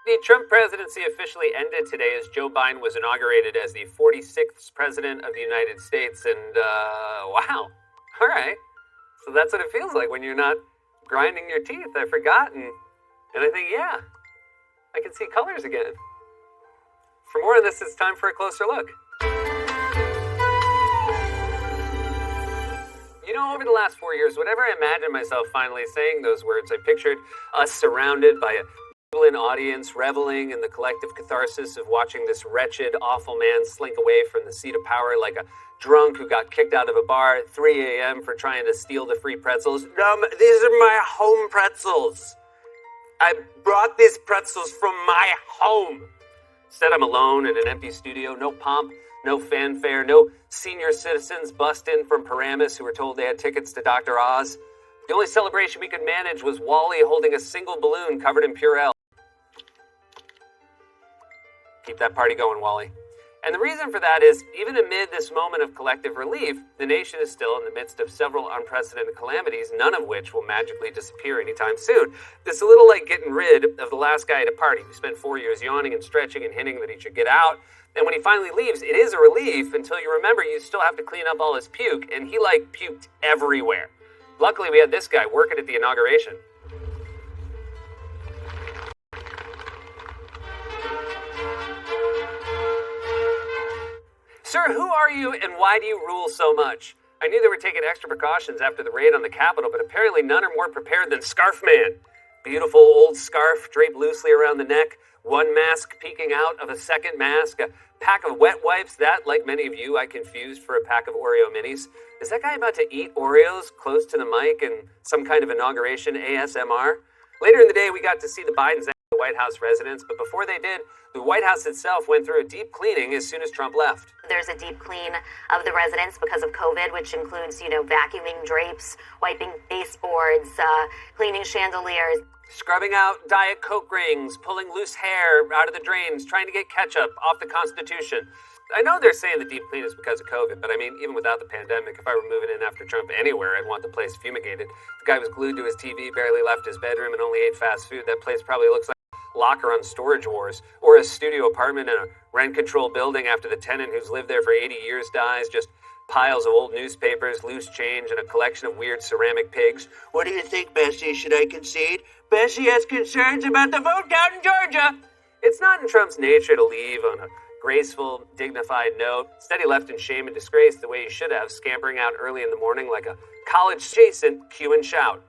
The Trump presidency officially ended today as Joe Biden was inaugurated as the 46th president of the United States. And, wow. All right. So that's what it feels like when you're not grinding your teeth. I've forgotten. And I think, yeah, I can see colors again. For more on this, it's time for a closer look. You know, over the last 4 years, whenever I imagined myself finally saying those words, I pictured us surrounded by a jubilant audience, reveling in the collective catharsis of watching this wretched, awful man slink away from the seat of power like a drunk who got kicked out of a bar at 3 a.m. for trying to steal the free pretzels. These are my home pretzels. I brought these pretzels from my home. Instead, I'm alone in an empty studio, no pomp, no fanfare, no senior citizens bust in from Paramus who were told they had tickets to Dr. Oz. The only celebration we could manage was Wally holding a single balloon covered in Purell. Keep that party going, Wally. And the reason for that is, even amid this moment of collective relief, the nation is still in the midst of several unprecedented calamities, none of which will magically disappear anytime soon. It's a little like getting rid of the last guy at a party who spent 4 years yawning and stretching and hinting that he should get out. And when he finally leaves, it is a relief until you remember you still have to clean up all his puke, and he, puked everywhere. Luckily, we had this guy working at the inauguration. Sir, who are you and why do you rule so much? I knew they were taking extra precautions after the raid on the Capitol, but apparently none are more prepared than Scarf Man. Beautiful old scarf draped loosely around the neck, one mask peeking out of a second mask, a pack of wet wipes that, like many of you, I confused for a pack of Oreo minis. Is that guy about to eat Oreos close to the mic in some kind of inauguration ASMR? Later in the day, we got to see the Bidens at the White House residence, but before they did, the White House itself went through a deep cleaning as soon as Trump left. There's a deep clean of the residence because of COVID, which includes, vacuuming drapes, wiping baseboards, cleaning chandeliers. Scrubbing out Diet Coke rings, pulling loose hair out of the drains, trying to get ketchup off the Constitution. I know they're saying the deep clean is because of COVID, but I mean, even without the pandemic, if I were moving in after Trump anywhere, I'd want the place fumigated. The guy was glued to his TV, barely left his bedroom, and only ate fast food. That place probably looks like a locker on Storage Wars, or a studio apartment in a rent-controlled building after the tenant who's lived there for 80 years dies. Just piles of old newspapers, loose change, and a collection of weird ceramic pigs. What do you think, Bessie? Should I concede? Bessie has concerns about the vote count in Georgia. It's not in Trump's nature to leave on a graceful, dignified note. Instead, he left in shame and disgrace the way he should have, scampering out early in the morning like a college-adjacent cue and shout.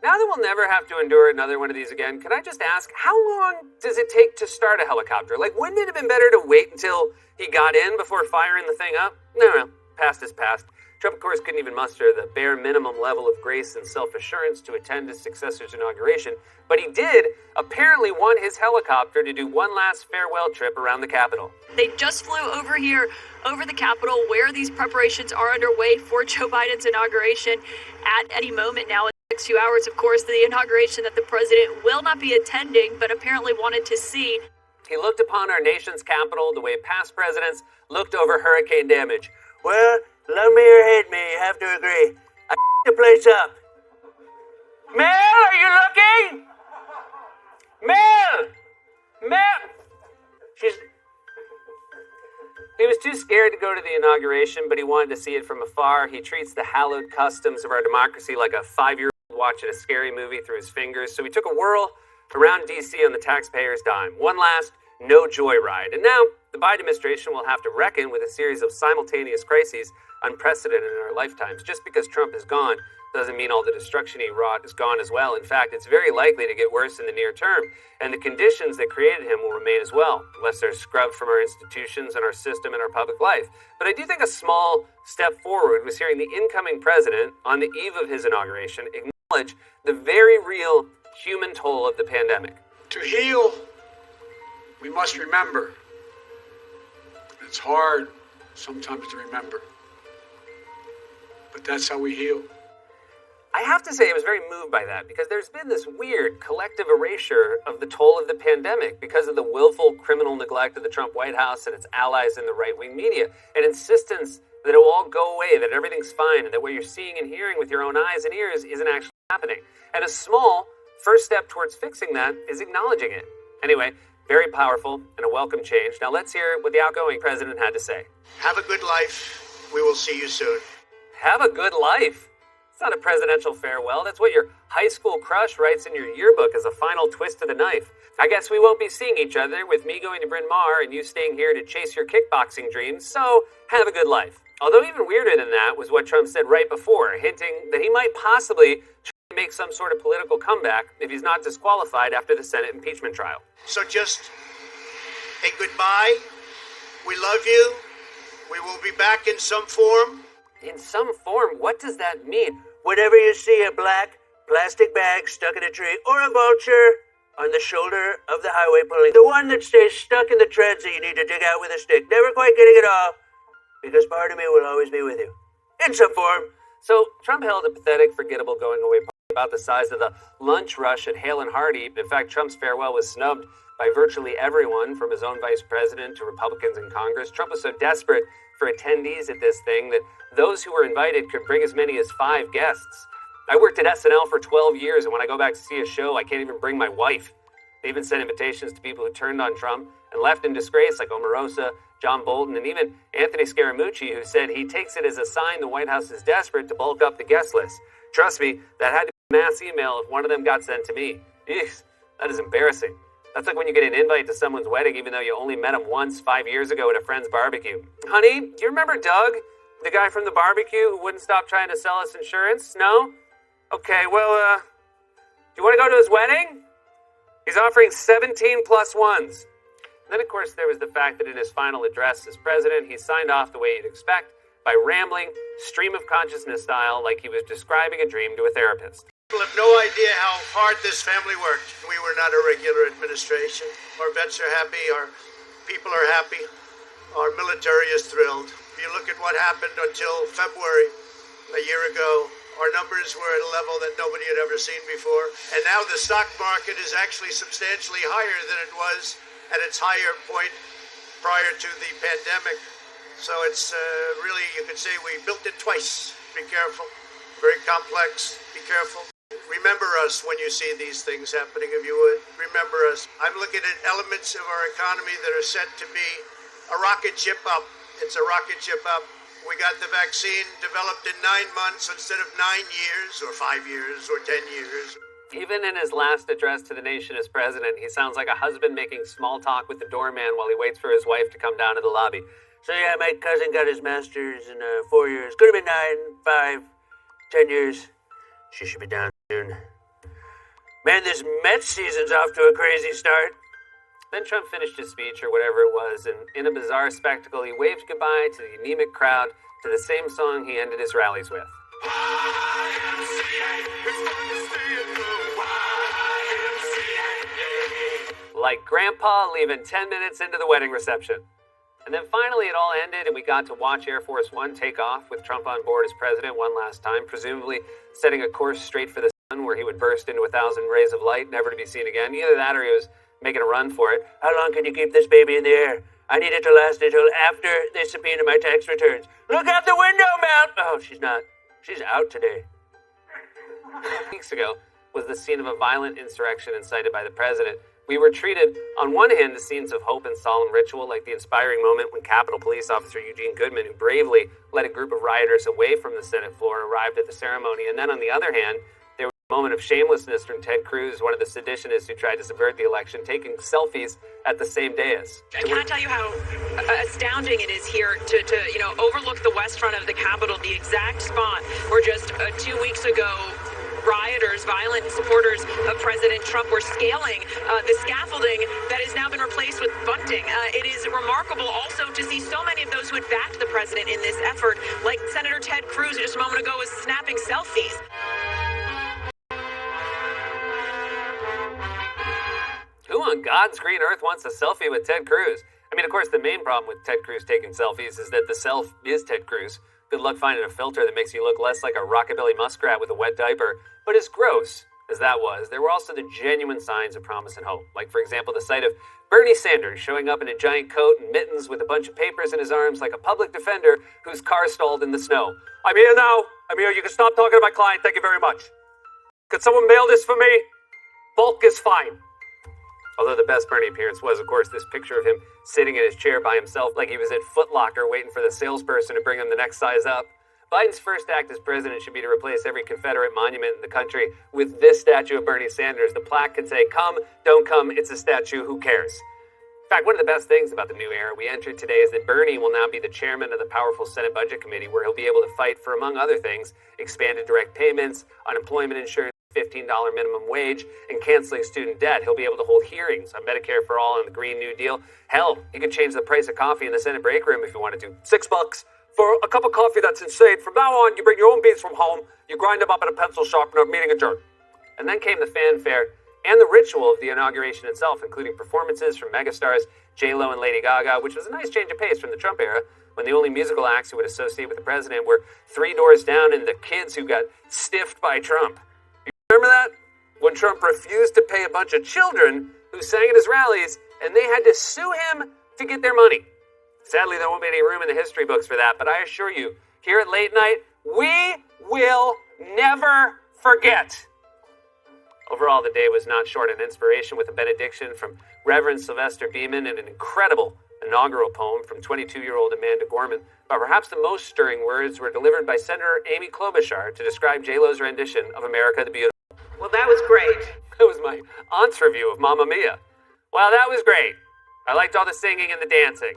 Now that we'll never have to endure another one of these again, can I just ask, how long does it take to start a helicopter? Wouldn't it have been better to wait until he got in before firing the thing up? No, past is past. Trump, of course, couldn't even muster the bare minimum level of grace and self-assurance to attend his successor's inauguration, but he did apparently want his helicopter to do one last farewell trip around the Capitol. They just flew over here, over the Capitol, where these preparations are underway for Joe Biden's inauguration at any moment now. In the next few hours, of course, the inauguration that the president will not be attending, but apparently wanted to see. He looked upon our nation's capital the way past presidents looked over hurricane damage. Well, love me or hate me, you have to agree. I the place up. Mel, are you looking? Mel! He was too scared to go to the inauguration, but he wanted to see it from afar. He treats the hallowed customs of our democracy like a 5-year-old watching a scary movie through his fingers. So he took a whirl around D.C. on the taxpayer's dime. One last no joyride. And now the Biden administration will have to reckon with a series of simultaneous crises unprecedented in our lifetimes. Just because Trump is gone doesn't mean all the destruction he wrought is gone as well. In fact, it's very likely to get worse in the near term, and the conditions that created him will remain as well, unless they're scrubbed from our institutions and our system and our public life. But I do think a small step forward was hearing the incoming president, on the eve of his inauguration, acknowledge the very real human toll of the pandemic. To heal, we must remember. It's hard sometimes to remember, but that's how we heal. I have to say I was very moved by that, because there's been this weird collective erasure of the toll of the pandemic because of the willful criminal neglect of the Trump White House and its allies in the right-wing media, an insistence that it will all go away, that everything's fine, and that what you're seeing and hearing with your own eyes and ears isn't actually happening. And a small first step towards fixing that is acknowledging it. Anyway, very powerful and a welcome change. Now let's hear what the outgoing president had to say. Have a good life. We will see you soon. Have a good life. It's not a presidential farewell. That's what your high school crush writes in your yearbook as a final twist to the knife. I guess we won't be seeing each other, with me going to Bryn Mawr and you staying here to chase your kickboxing dreams, so have a good life. Although even weirder than that was what Trump said right before, hinting that he might possibly try to make some sort of political comeback if he's not disqualified after the Senate impeachment trial. So just a goodbye. We love you. We will be back in some form. In some form? What does that mean? Whenever you see a black plastic bag stuck in a tree or a vulture on the shoulder of the highway pulling, the one that stays stuck in the treads that you need to dig out with a stick, never quite getting it all, because part of me will always be with you. In some form. So Trump held a pathetic, forgettable going away party about the size of the lunch rush at Hale and Hardy. In fact, Trump's farewell was snubbed by virtually everyone, from his own vice president to Republicans in Congress. Trump was so desperate for attendees at this thing that those who were invited could bring as many as 5 guests. I worked at SNL for 12 years, and when I go back to see a show, I can't even bring my wife. They even sent invitations to people who turned on Trump and left in disgrace, like Omarosa, John Bolton, and even Anthony Scaramucci, who said he takes it as a sign the White House is desperate to bulk up the guest list. Trust me, that had to be a mass email if one of them got sent to me. Eesh, that is embarrassing. That's like when you get an invite to someone's wedding even though you only met him once 5 years ago at a friend's barbecue. Honey, do you remember Doug? The guy from the barbecue who wouldn't stop trying to sell us insurance? No? Okay, well, do you want to go to his wedding? He's offering 17 plus ones. And then, of course, there was the fact that in his final address as president, he signed off the way you'd expect, by rambling, stream of consciousness style, like he was describing a dream to a therapist. People have no idea how hard this family worked. We were not a regular administration. Our vets are happy, our people are happy, our military is thrilled. If you look at what happened until February a year ago, our numbers were at a level that nobody had ever seen before. And now the stock market is actually substantially higher than it was at its higher point prior to the pandemic. So it's really, you could say we built it twice. Be careful. Very complex. Be careful. Remember us when you see these things happening, if you would. Remember us. I'm looking at elements of our economy that are set to be a rocket ship up. It's a rocket ship up. We got the vaccine developed in 9 months instead of 9 years or 5 years or 10 years. Even in his last address to the nation as president, he sounds like a husband making small talk with the doorman while he waits for his wife to come down to the lobby. So yeah, my cousin got his master's in 4 years. Could have been 9, 5, 10 years. She should be down soon. Man, this Mets season's off to a crazy start. Then Trump finished his speech, or whatever it was, and in a bizarre spectacle, he waved goodbye to the anemic crowd to the same song he ended his rallies with. Like Grandpa leaving 10 minutes into the wedding reception. And then finally it all ended and we got to watch Air Force One take off with Trump on board as president one last time, presumably setting a course straight for the sun where he would burst into 1,000 rays of light, never to be seen again. Either that or he was making a run for it. How long can you keep this baby in the air? I need it to last until after they subpoena my tax returns. Look out the window, Mount! Oh, she's not. She's out today. Weeks ago was the scene of a violent insurrection incited by the president. We were treated, on one hand, as scenes of hope and solemn ritual, like the inspiring moment when Capitol Police Officer Eugene Goodman, who bravely led a group of rioters away from the Senate floor, arrived at the ceremony. And then on the other hand, there was a moment of shamelessness from Ted Cruz, one of the seditionists who tried to subvert the election, taking selfies at the same dais. I can't tell you how astounding it is here to overlook the west front of the Capitol, the exact spot where just 2 weeks ago, rioters, violent supporters of President Trump were scaling the scaffolding that has now been replaced with bunting. It is remarkable also to see so many of those who had backed the president in this effort, like Senator Ted Cruz, who just a moment ago was snapping selfies. Who on God's green earth wants a selfie with Ted Cruz? I mean, of course, the main problem with Ted Cruz taking selfies is that the self is Ted Cruz. Good luck finding a filter that makes you look less like a rockabilly muskrat with a wet diaper. But as gross as that was, there were also the genuine signs of promise and hope. Like, for example, the sight of Bernie Sanders showing up in a giant coat and mittens with a bunch of papers in his arms like a public defender whose car stalled in the snow. I'm here now. I'm here. You can stop talking to my client. Thank you very much. Could someone mail this for me? Bulk is fine. Although the best Bernie appearance was, of course, this picture of him sitting in his chair by himself like he was at Foot Locker waiting for the salesperson to bring him the next size up. Biden's first act as president should be to replace every Confederate monument in the country with this statue of Bernie Sanders. The plaque could say, "Come, don't come, it's a statue, who cares?" In fact, one of the best things about the new era we entered today is that Bernie will now be the chairman of the powerful Senate Budget Committee, where he'll be able to fight for, among other things, expanded direct payments, unemployment insurance, $15 minimum wage, and canceling student debt. He'll be able to hold hearings on Medicare for All and the Green New Deal. Hell, he could change the price of coffee in the Senate break room if he wanted to. $6 for a cup of coffee. That's insane. From now on, you bring your own beans from home, you grind them up at a pencil sharpener, meeting adjourned. And then came the fanfare and the ritual of the inauguration itself, including performances from megastars J-Lo and Lady Gaga, which was a nice change of pace from the Trump era, when the only musical acts who would associate with the president were Three Doors Down and the kids who got stiffed by Trump. Remember that? When Trump refused to pay a bunch of children who sang at his rallies, and they had to sue him to get their money. Sadly, there won't be any room in the history books for that, but I assure you, here at Late Night, we will never forget. Overall, the day was not short of inspiration, with a benediction from Reverend Sylvester Beeman and an incredible inaugural poem from 22-year-old Amanda Gorman. But perhaps the most stirring words were delivered by Senator Amy Klobuchar to describe J-Lo's rendition of America the Beautiful. Well, that was great. That was my aunt's review of Mamma Mia. Well, that was great. I liked all the singing and the dancing.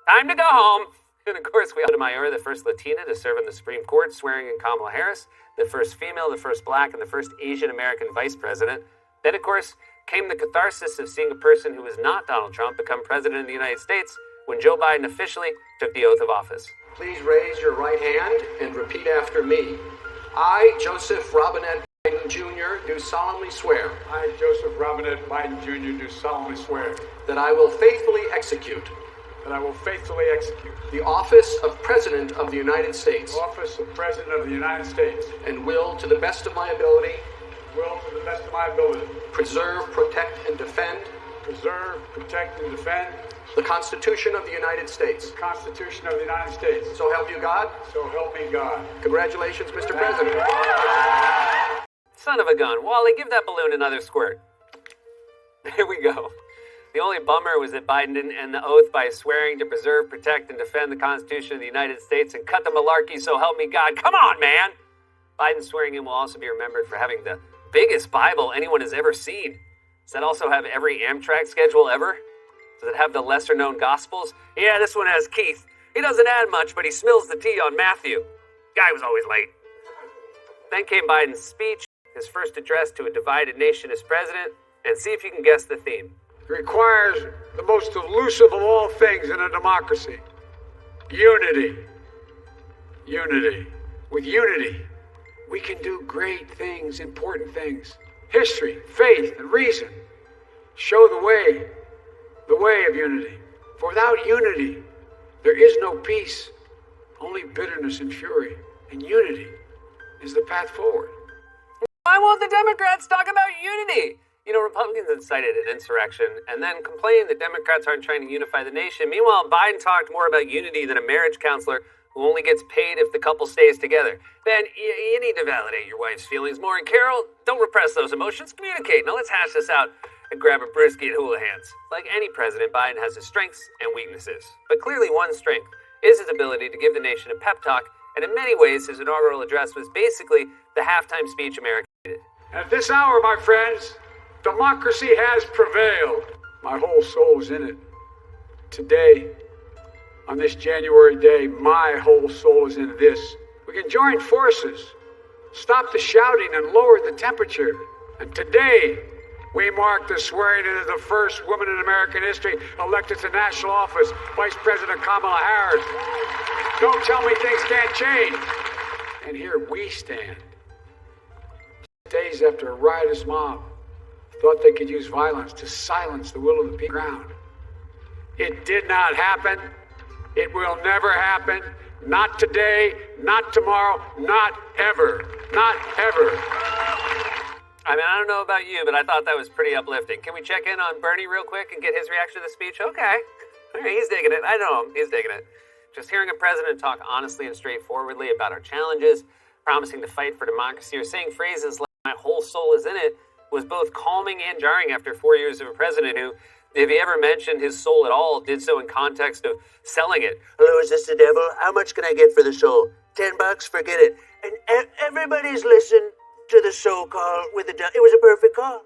Time to go home. And of course, we had Sotomayor, the first Latina to serve on the Supreme Court, swearing in Kamala Harris, the first female, the first black, and the first Asian American vice president. Then, of course, came the catharsis of seeing a person who was not Donald Trump become president of the United States when Joe Biden officially took the oath of office. Please raise your right hand and repeat after me. I, Joseph Robinette Biden Jr., do solemnly swear. I, Joseph Robinette Biden Jr., do solemnly swear that I will faithfully execute that I will faithfully execute the office of President of the United States the office of President of the United States and will, to the best of my ability, preserve, protect, and defend the Constitution of the United States. The Constitution of the United States. So help you God. So help me God. Congratulations, Mr. President. Son of a gun. Wally, give that balloon another squirt. There we go. The only bummer was that Biden didn't end the oath by swearing to preserve, protect, and defend the Constitution of the United States and cut the malarkey, so help me God. Come on, man! Biden's swearing in will also be remembered for having the biggest Bible anyone has ever seen. Does that also have every Amtrak schedule ever? Does it have the lesser-known Gospels? Yeah, this one has Keith. He doesn't add much, but he spills the tea on Matthew. Guy was always late. Then came Biden's speech, his first address to a divided nation as president, and see if you can guess the theme. It requires the most elusive of all things in a democracy. Unity. Unity. With unity, we can do great things, important things. History, faith, and reason show the way of unity. For without unity, there is no peace, only bitterness and fury. And unity is the path forward. Why won't the Democrats talk about unity? You know, Republicans incited an insurrection and then complained that Democrats aren't trying to unify the nation. Meanwhile, Biden talked more about unity than a marriage counselor who only gets paid if the couple stays together. Ben, you need to validate your wife's feelings more. And Carol, don't repress those emotions. Communicate. Now let's hash this out and grab a brisket at Hula Hands. Like any president, Biden has his strengths and weaknesses. But clearly one strength is his ability to give the nation a pep talk. And in many ways, his inaugural address was basically the halftime speech America needed. At this hour, my friends, democracy has prevailed. My whole soul is in it. Today, on this January day, my whole soul is in this. We can join forces, stop the shouting, and lower the temperature. And today, we mark the swearing in of the first woman in American history elected to national office, Vice President Kamala Harris. Don't tell me things can't change. And here we stand, days after a riotous mob thought they could use violence to silence the will of the people ground. It did not happen. It will never happen. Not today, not tomorrow, not ever. Not ever. I mean, I don't know about you, but I thought that was pretty uplifting. Can we check in on Bernie real quick and get his reaction to the speech? Okay, he's digging it. I know him. He's digging it. Just hearing a president talk honestly and straightforwardly about our challenges, promising to fight for democracy, or saying phrases like, My Whole Soul Is In It was both calming and jarring after 4 years of a president who, if he ever mentioned his soul at all, did so in context of selling it. Hello, is this the devil? How much can I get for the soul? $10? Forget it. And everybody's listened to the soul call with the devil. It was a perfect call.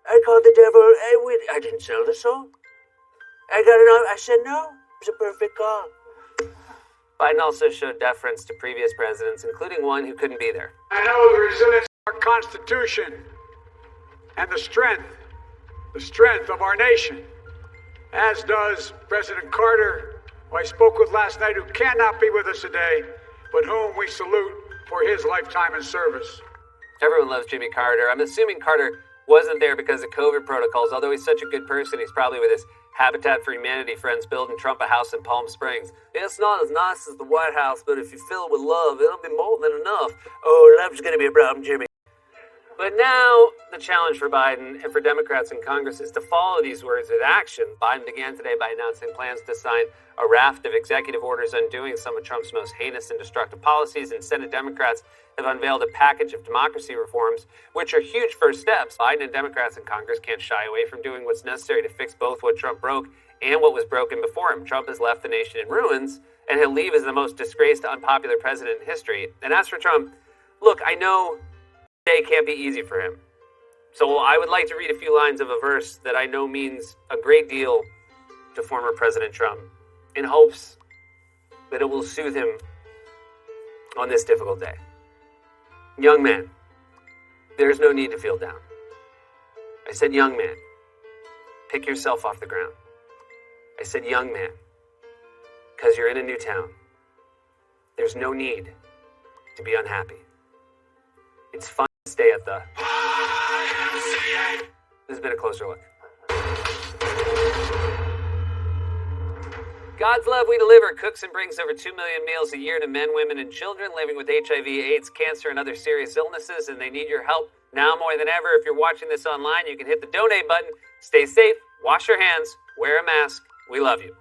I called the devil. I didn't sell the soul. I got it on. I said no. It was a perfect call. Biden also showed deference to previous presidents, including one who couldn't be there. I know the resilience of our Constitution and the strength of our nation, as does President Carter, who I spoke with last night, who cannot be with us today, but whom we salute for his lifetime in service. Everyone loves Jimmy Carter. I'm assuming Carter wasn't there because of COVID protocols. Although he's such a good person, he's probably with his Habitat for Humanity friends building Trump a house in Palm Springs. It's not as nice as the White House, but if you fill it with love, it'll be more than enough. Oh, love's gonna be a problem, Jimmy. But now, the challenge for Biden and for Democrats in Congress is to follow these words with action. Biden began today by announcing plans to sign a raft of executive orders undoing some of Trump's most heinous and destructive policies, and Senate Democrats have unveiled a package of democracy reforms, which are huge first steps. Biden and Democrats in Congress can't shy away from doing what's necessary to fix both what Trump broke and what was broken before him. Trump has left the nation in ruins, and he'll leave as the most disgraced, unpopular president in history. And as for Trump, look, I know day can't be easy for him. So I would like to read a few lines of a verse that I know means a great deal to former President Trump, in hopes that it will soothe him on this difficult day. Young man, there's no need to feel down. I said, young man, pick yourself off the ground. I said, young man, because you're in a new town. There's no need to be unhappy. It's fun to stay at the... This has been a closer look. God's Love We Deliver cooks and brings over 2 million meals a year to men, women, and children living with HIV, AIDS, cancer, and other serious illnesses, and they need your help now more than ever. If you're watching this online, you can hit the donate button. Stay safe, wash your hands, wear a mask. We love you.